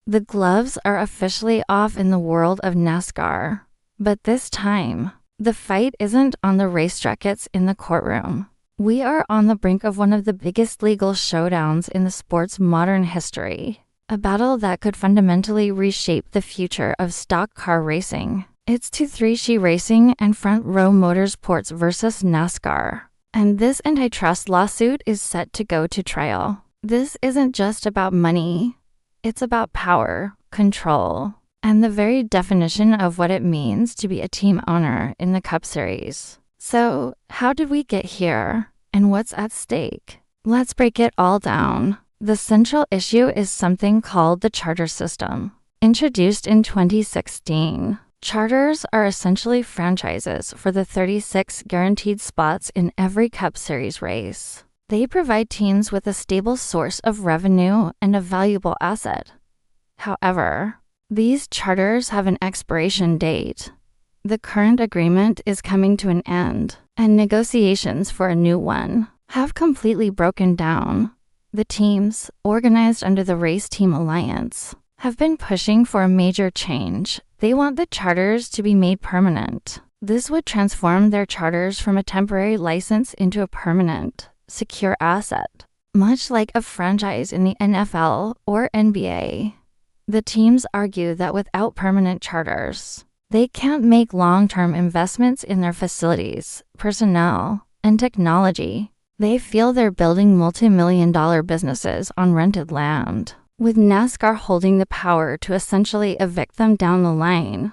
The gloves are officially off in the world of NASCAR. But this time, the fight isn't on the racetrack, it's in the courtroom. We are on the brink of one of the biggest legal showdowns in the sport's modern history. A battle that could fundamentally reshape the future of stock car racing. It's 2-3 Racing and Front Row Motorsports versus NASCAR. And this antitrust lawsuit is set to go to trial. This isn't just about money. It's about power, control, and the very definition of what it means to be a team owner in the Cup Series. So, how did we get here, and what's at stake? Let's break it all down. The central issue is something called the charter system. Introduced in 2016, charters are essentially franchises for the 36 guaranteed spots in every Cup Series race. They provide teams with a stable source of revenue and a valuable asset. However, these charters have an expiration date. The current agreement is coming to an end, and negotiations for a new one have completely broken down. The teams, organized under the Race Team Alliance, have been pushing for a major change. They want the charters to be made permanent. This would transform their charters from a temporary license into a permanent, secure asset, much like a franchise in the NFL or NBA. The teams argue that without permanent charters, they can't make long-term investments in their facilities, personnel, and technology. They feel they're building multi-million-dollar businesses on rented land, with NASCAR holding the power to essentially evict them down the line.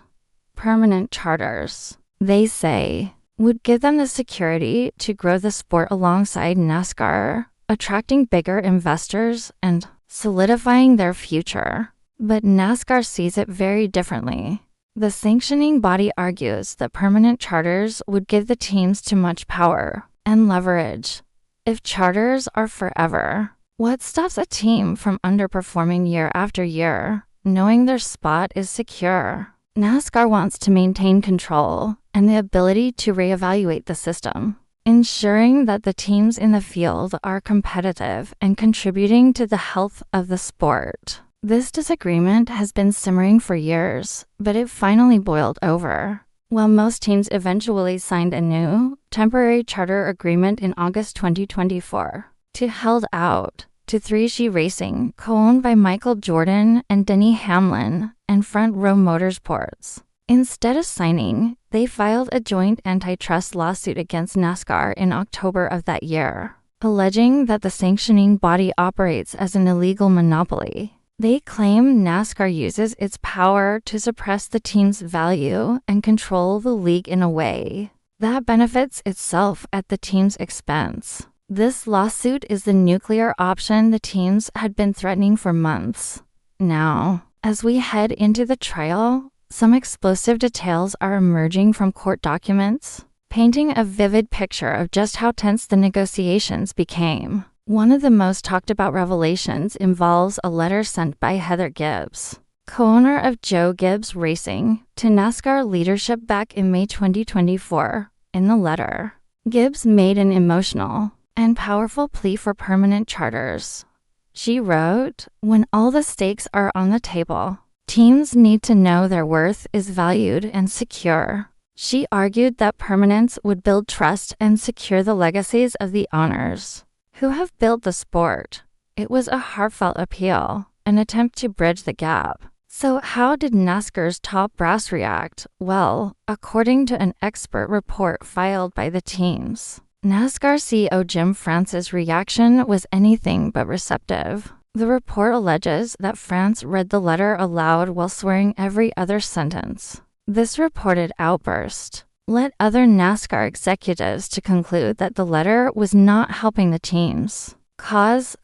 Permanent charters, they say, would give them the security to grow the sport alongside NASCAR, attracting bigger investors and solidifying their future. But NASCAR sees it very differently. The sanctioning body argues that permanent charters would give the teams too much power and leverage. If charters are forever, what stops a team from underperforming year after year, knowing their spot is secure? NASCAR wants to maintain control and the ability to reevaluate the system, ensuring that the teams in the field are competitive and contributing to the health of the sport. This disagreement has been simmering for years, but it finally boiled over. While most teams eventually signed a new, temporary charter agreement in August 2024, to held out, 2-3 Racing, co-owned by Michael Jordan and Denny Hamlin, and Front Row Motorsports. Instead of signing, they filed a joint antitrust lawsuit against NASCAR in October of that year, alleging that the sanctioning body operates as an illegal monopoly. They claim NASCAR uses its power to suppress the team's value and control the league in a way that benefits itself at the team's expense. This lawsuit is the nuclear option the teams had been threatening for months. Now, as we head into the trial, some explosive details are emerging from court documents, painting a vivid picture of just how tense the negotiations became. One of the most talked about revelations involves a letter sent by Heather Gibbs, co-owner of Joe Gibbs Racing, to NASCAR leadership back in May 2024. In the letter, Gibbs made an emotional and powerful plea for permanent charters. She wrote, "When all the stakes are on the table, teams need to know their worth is valued and secure." She argued that permanence would build trust and secure the legacies of the owners who have built the sport. It was a heartfelt appeal, an attempt to bridge the gap. So how did NASCAR's top brass react? Well, according to an expert report filed by the teams, NASCAR CEO Jim France's reaction was anything but receptive. The report alleges that France read the letter aloud while swearing every other sentence. This reported outburst led other NASCAR executives to conclude that the letter was not helping the teams.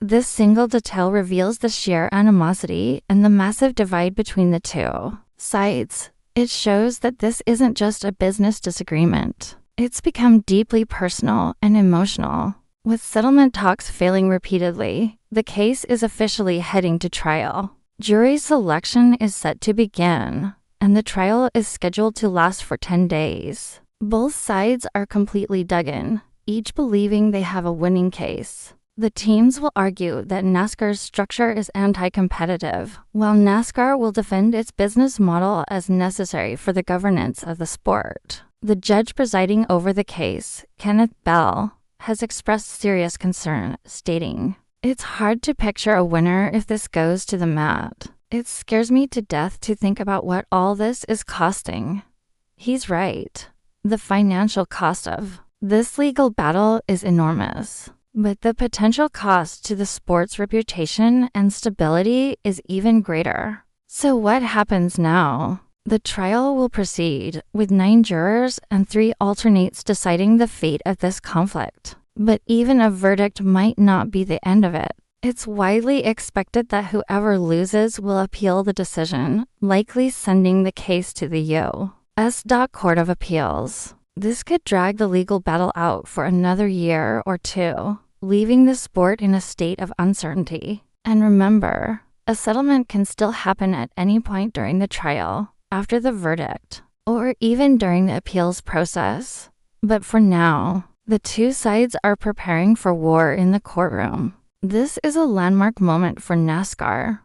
This single detail reveals the sheer animosity and the massive divide between the two sides. It shows that this isn't just a business disagreement. It's become deeply personal and emotional. With settlement talks failing repeatedly, the case is officially heading to trial. Jury selection is set to begin, and the trial is scheduled to last for 10 days. Both sides are completely dug in, each believing they have a winning case. The teams will argue that NASCAR's structure is anti-competitive, while NASCAR will defend its business model as necessary for the governance of the sport. The judge presiding over the case, Kenneth Bell, has expressed serious concern, stating, "It's hard to picture a winner if this goes to the mat. It scares me to death to think about what all this is costing." He's right. The financial cost of this legal battle is enormous, but the potential cost to the sport's reputation and stability is even greater. So what happens now? The trial will proceed, with 9 jurors and 3 alternates deciding the fate of this conflict. But even a verdict might not be the end of it. It's widely expected that whoever loses will appeal the decision, likely sending the case to the U.S. Court of Appeals. This could drag the legal battle out for another year or 2, leaving the sport in a state of uncertainty. And remember, a settlement can still happen at any point during the trial, after the verdict, or even during the appeals process. But for now, the 2 sides are preparing for war in the courtroom. This is a landmark moment for NASCAR.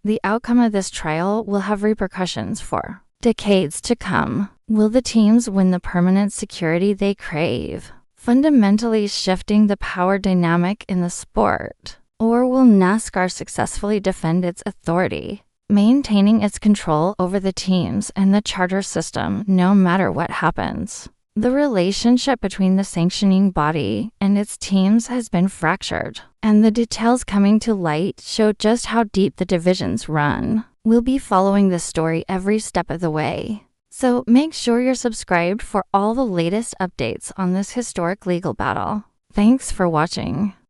The outcome of this trial will have repercussions for decades to come. Will the teams win the permanent security they crave, fundamentally shifting the power dynamic in the sport? Or will NASCAR successfully defend its authority, maintaining its control over the teams and the charter system no matter what happens? The relationship between the sanctioning body and its teams has been fractured, and the details coming to light show just how deep the divisions run. We'll be following this story every step of the way, so make sure you're subscribed for all the latest updates on this historic legal battle. Thanks for watching.